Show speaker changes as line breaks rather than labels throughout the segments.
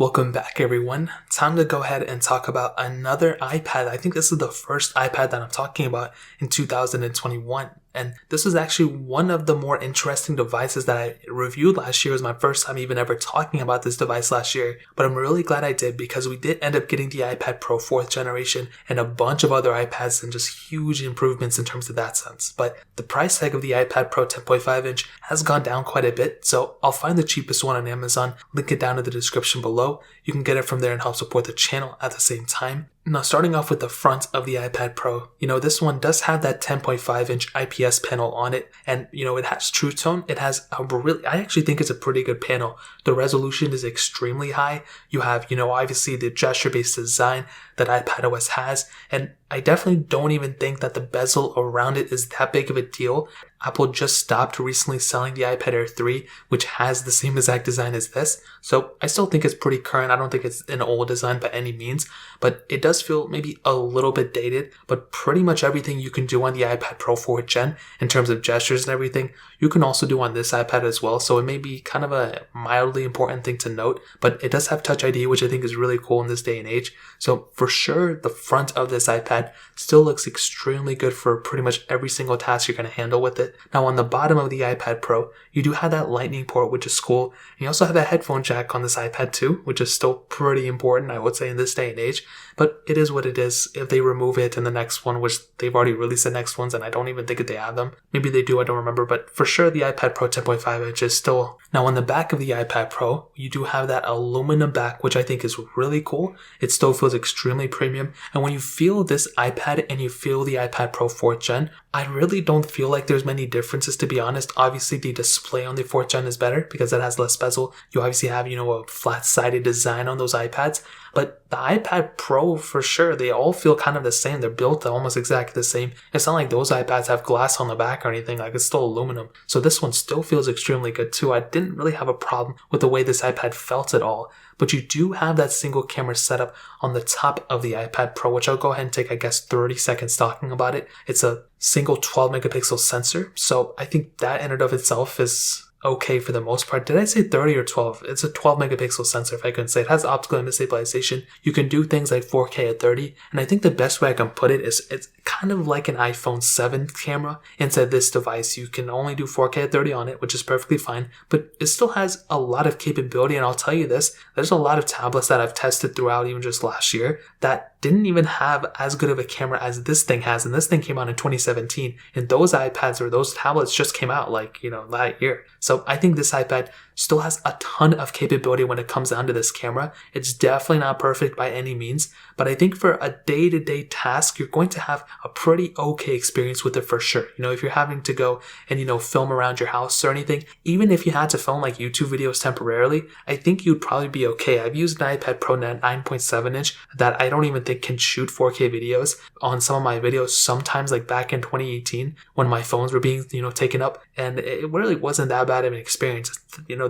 Welcome back, everyone. Time to go ahead and talk about another iPad. I think this is the first iPad that I'm talking about in 2021. And this was actually one of the more interesting devices that I reviewed last year. It was my first time even ever talking about this device last year. But I'm really glad I did because we did end up getting the iPad Pro 4th generation and a bunch of other iPads and just huge improvements in terms of that sense. But the price tag of the iPad Pro 10.5 inch has gone down quite a bit. So I'll find the cheapest one on Amazon, link it down in the description below. You can get it from there and help support the channel at the same time. Now, starting off with the front of the iPad Pro, this one does have that 10.5 inch IPS panel on it. And, it has True Tone. It has I actually think it's a pretty good panel. The resolution is extremely high. You have, obviously the gesture-based design that iPadOS has. And I definitely don't even think that the bezel around it is that big of a deal. Apple just stopped recently selling the iPad Air 3, which has the same exact design as this. So I still think it's pretty current. I don't think it's an old design by any means, but it does feel maybe a little bit dated. But pretty much everything you can do on the iPad Pro 4th Gen in terms of gestures and everything, you can also do on this iPad as well. So it may be kind of a mildly important thing to note, but it does have Touch ID, which I think is really cool in this day and age. So for sure, the front of this iPad still looks extremely good for pretty much every single task you're going to handle with it. Now on the bottom of the iPad Pro, you do have that Lightning port, which is cool. And you also have a headphone jack on this iPad too, which is still pretty important, I would say, in this day and age. But it is what it is. If they remove it in the next one, which they've already released the next ones, and I don't even think that they have them. Maybe they do, I don't remember. But for sure, the iPad Pro 10.5 inch is still... Now on the back of the iPad Pro, you do have that aluminum back, which I think is really cool. It still feels extremely premium. And when you feel this iPad and you feel the iPad Pro 4th Gen, I really don't feel like there's many differences, to be honest. Obviously, the display on the 4th Gen is better because it has less bezel. You obviously have, a flat-sided design on those iPads. But the iPad Pro, for sure, they all feel kind of the same. They're built almost exactly the same. It's not like those iPads have glass on the back or anything. Like, it's still aluminum. So this one still feels extremely good too. I didn't really have a problem with the way this iPad felt at all. But you do have that single camera setup on the top of the iPad Pro, which I'll go ahead and take, 30 seconds talking about it. It's a single 12 megapixel sensor. So I think that in and of itself is okay for the most part. Did I say 30 or 12? It's a 12 megapixel sensor, if I couldn't say. It has optical image stabilization. You can do things like 4K at 30. And I think the best way I can put it is it's kind of like an iPhone 7 camera. Inside this device, you can only do 4K at 30 on it, which is perfectly fine. But it still has a lot of capability. And I'll tell you this, there's a lot of tablets that I've tested throughout even just last year that didn't even have as good of a camera as this thing has. And this thing came out in 2017. And those iPads or those tablets just came out that year. So I think this iPad still has a ton of capability when it comes down to this camera. It's definitely not perfect by any means, but I think for a day-to-day task, you're going to have a pretty okay experience with it for sure. If you're having to go and, film around your house or anything, even if you had to film like YouTube videos temporarily, I think you'd probably be okay. I've used an iPad Pro 9.7 inch that I don't even think can shoot 4K videos on some of my videos, sometimes like back in 2018 when my phones were being, taken up, and it really wasn't that bad of an experience.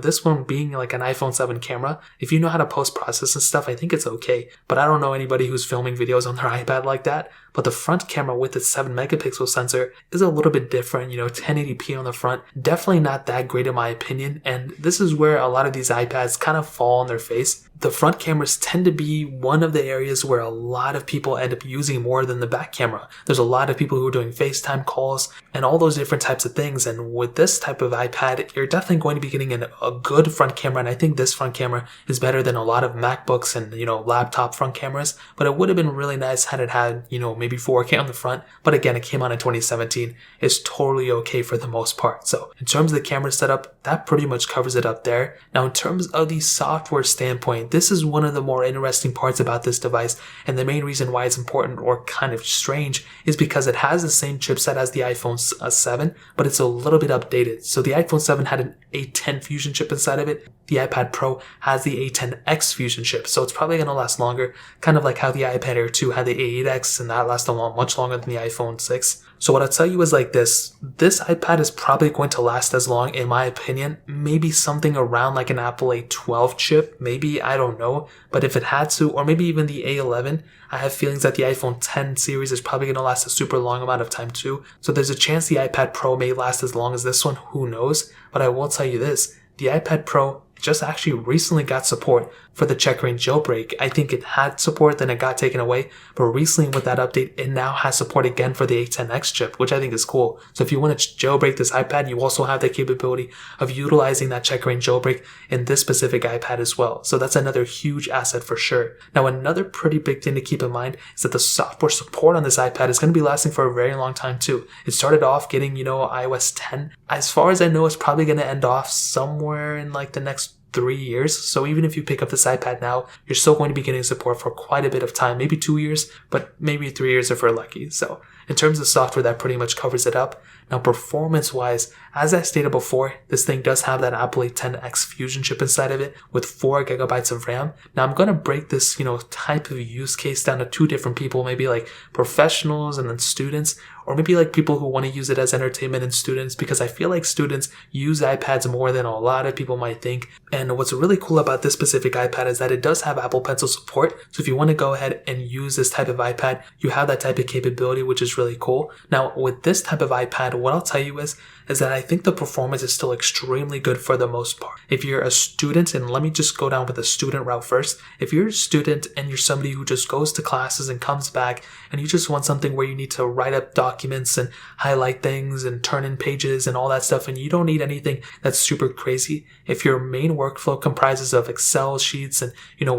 This one being like an iPhone 7 camera, if you know how to post-process and stuff, I think it's okay. But I don't know anybody who's filming videos on their iPad like that. But the front camera with its 7 megapixel sensor is a little bit different, 1080p on the front. Definitely not that great in my opinion. And this is where a lot of these iPads kind of fall on their face. The front cameras tend to be one of the areas where a lot of people end up using more than the back camera. There's a lot of people who are doing FaceTime calls and all those different types of things. And with this type of iPad, you're definitely going to be getting a good front camera. And I think this front camera is better than a lot of MacBooks and, laptop front cameras. But it would have been really nice had it had, maybe 4K on the front. But again, it came out in 2017. It's totally okay for the most part. So in terms of the camera setup, that pretty much covers it up there. Now, in terms of the software standpoint, this is one of the more interesting parts about this device, and the main reason why it's important or kind of strange is because it has the same chipset as the iPhone 7, but it's a little bit updated. So the iPhone 7 had an A10 Fusion chip inside of it. The iPad Pro has the A10X Fusion chip, so it's probably going to last longer, kind of like how the iPad Air 2 had the A8X, and that lasted much longer than the iPhone 6. So what I'll tell you is like this iPad is probably going to last as long, in my opinion, maybe something around like an Apple A12 chip, maybe, I don't know, but if it had to, or maybe even the A11, I have feelings that the iPhone 10 series is probably going to last a super long amount of time too. So there's a chance the iPad Pro may last as long as this one, who knows? But I will tell you this, the iPad Pro just actually recently got support for the checkering jailbreak. I think it had support, then it got taken away, but recently with that update, it now has support again for the A10X chip, which I think is cool. So if you want to jailbreak this iPad, you also have the capability of utilizing that checkering jailbreak in this specific iPad as well. So that's another huge asset for sure. Now, another pretty big thing to keep in mind is that the software support on this iPad is going to be lasting for a very long time too. It started off getting, iOS 10. As far as I know, it's probably going to end off somewhere in like the next 3 years. So even if you pick up this iPad now, you're still going to be getting support for quite a bit of time, maybe 2 years, but maybe 3 years if we're lucky. So in terms of software, that pretty much covers it up. Now, performance wise, as I stated before, this thing does have that Apple A10X Fusion chip inside of it with 4 gigabytes of RAM. Now, I'm going to break this, type of use case down to 2 different people, maybe like professionals and then students, or maybe like people who want to use it as entertainment and students, because I feel like students use iPads more than a lot of people might think. And what's really cool about this specific iPad is that it does have Apple Pencil support. So if you want to go ahead and use this type of iPad, you have that type of capability, which is really cool. Now, with this type of iPad, what I'll tell you is that I think the performance is still extremely good for the most part. If you're a student, and let me just go down with the student route first. If you're a student and you're somebody who just goes to classes and comes back and you just want something where you need to write up documents and highlight things and turn in pages and all that stuff, and you don't need anything that's super crazy. If your main workflow comprises of Excel sheets and,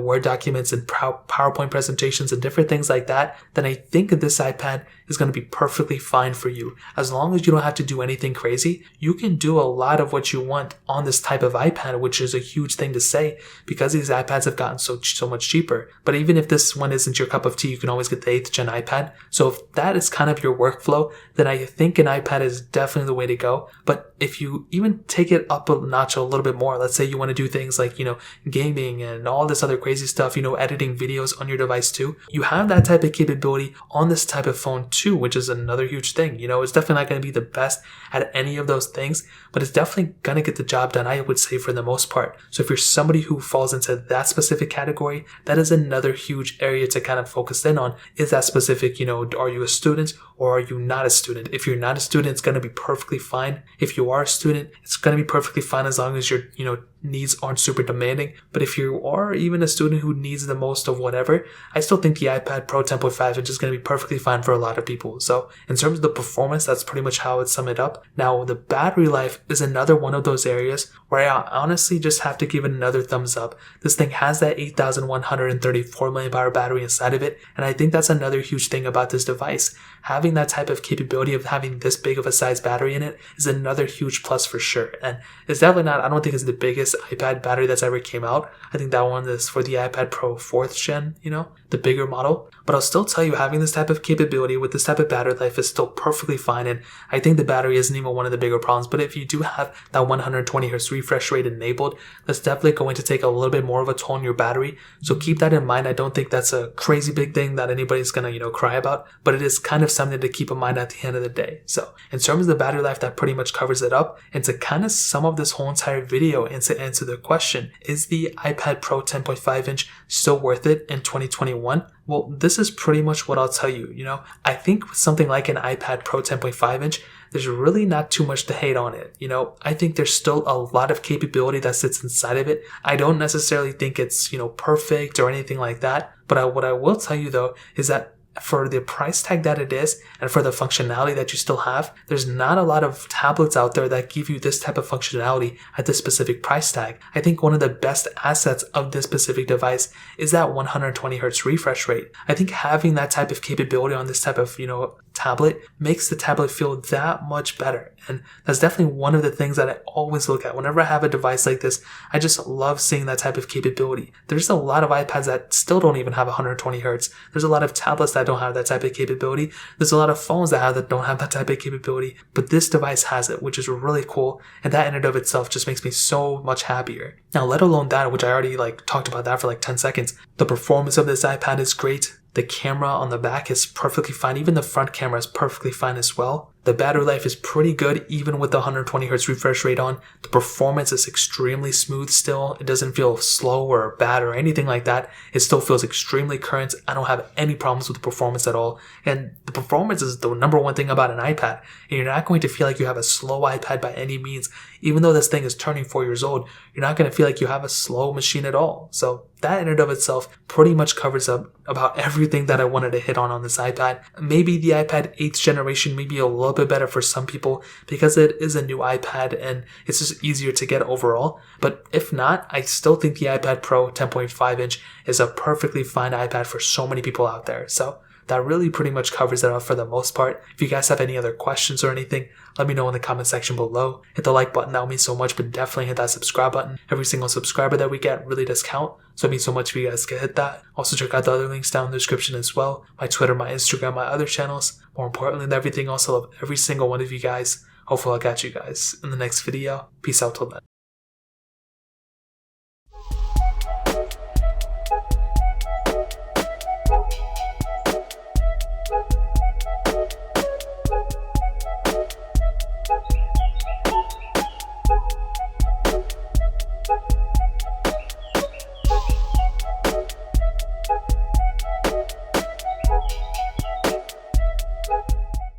Word documents and PowerPoint presentations and different things like that, then I think this iPad is going to be perfectly fine for you. As long as you don't have to do anything crazy, you can do a lot of what you want on this type of iPad, which is a huge thing to say because these iPads have gotten so much cheaper. But even if this one isn't your cup of tea, you can always get the 8th gen iPad. So if that is kind of your workflow, then I think an iPad is definitely the way to go. But if you even take it up a notch a little bit more, let's say you want to do things like, gaming and all this other crazy stuff, editing videos on your device too, you have that type of capability on this type of phone too, which is another huge thing. It's definitely not going to be the best at any of those things, but it's definitely going to get the job done, I would say, for the most part. So if you're somebody who falls into that specific category, that is another huge area to kind of focus in on. Is that specific, are you a student or are you not a student? If you're not a student, it's going to be perfectly fine. If you are a student, it's going to be perfectly fine as long as your, needs aren't super demanding. But if you are even a student who needs the most of whatever, I still think the iPad Pro 10.5 inch is going to be perfectly fine for a lot of people. So in terms of the performance, that's pretty much how I would sum it up. Now, the battery life is another one of those areas where I honestly just have to give it another thumbs up. This thing has that 8,134 mAh battery inside of it, and I think that's another huge thing about this device. Having that type of capability of having this big of a size battery in it is another huge plus for sure. And it's definitely not, I don't think it's the biggest iPad battery that's ever came out. I think that one is for the iPad Pro 4th gen, the bigger model. But I'll still tell you, having this type of capability with this type of battery life is still perfectly fine. And I think the battery isn't even one of the bigger problems. But if you do have that 120 Hz refresh rate enabled, that's definitely going to take a little bit more of a toll on your battery. So keep that in mind. I don't think that's a crazy big thing that anybody's going to, cry about. But it is kind of something to keep in mind at the end of the day. So in terms of the battery life, that pretty much covers it up. And to kind of sum up this whole entire video and to answer the question, is the iPad Pro 10.5 inch still worth it in 2021? Well, this is pretty much what I'll tell you. I think with something like an iPad Pro 10.5 inch, there's really not too much to hate on it. I think there's still a lot of capability that sits inside of it. I don't necessarily think it's, perfect or anything like that. But what I will tell you though is that for the price tag that it is and for the functionality that you still have, there's not a lot of tablets out there that give you this type of functionality at this specific price tag. I think one of the best assets of this specific device is that 120 Hz refresh rate. I think having that type of capability on this type of, tablet makes the tablet feel that much better. And that's definitely one of the things that I always look at. Whenever I have a device like this, I just love seeing that type of capability. There's a lot of iPads that still don't even have 120 Hz. There's a lot of tablets that don't have that type of capability. There's a lot of phones that don't have that type of capability, but this device has it, which is really cool. And that in and of itself just makes me so much happier. Now, let alone that, which I already talked about that for 10 seconds. The performance of this iPad is great. The camera on the back is perfectly fine. Even the front camera is perfectly fine as well. The battery life is pretty good even with the 120 Hz refresh rate on. The performance is extremely smooth still. It doesn't feel slow or bad or anything like that. It still feels extremely current. I don't have any problems with the performance at all. And the performance is the number one thing about an iPad. And you're not going to feel like you have a slow iPad by any means. even though this thing is turning 4 years old, you're not going to feel like you have a slow machine at all. So that in and of itself pretty much covers up about everything that I wanted to hit on this iPad. Maybe the iPad 8th generation may be a little bit better for some people because it is a new iPad and it's just easier to get overall. But if not, I still think the iPad Pro 10.5 inch is a perfectly fine iPad for so many people out there. So that really pretty much covers it up for the most part. If you guys have any other questions or anything, let me know in the comment section below. Hit the like button, that would mean so much, but definitely hit that subscribe button. Every single subscriber that we get really does count, so it means so much if you guys can hit that. Also check out the other links down in the description as well. My Twitter, my Instagram, my other channels. More importantly than everything else, I love every single one of you guys. Hopefully I'll catch you guys in the next video. Peace out till then.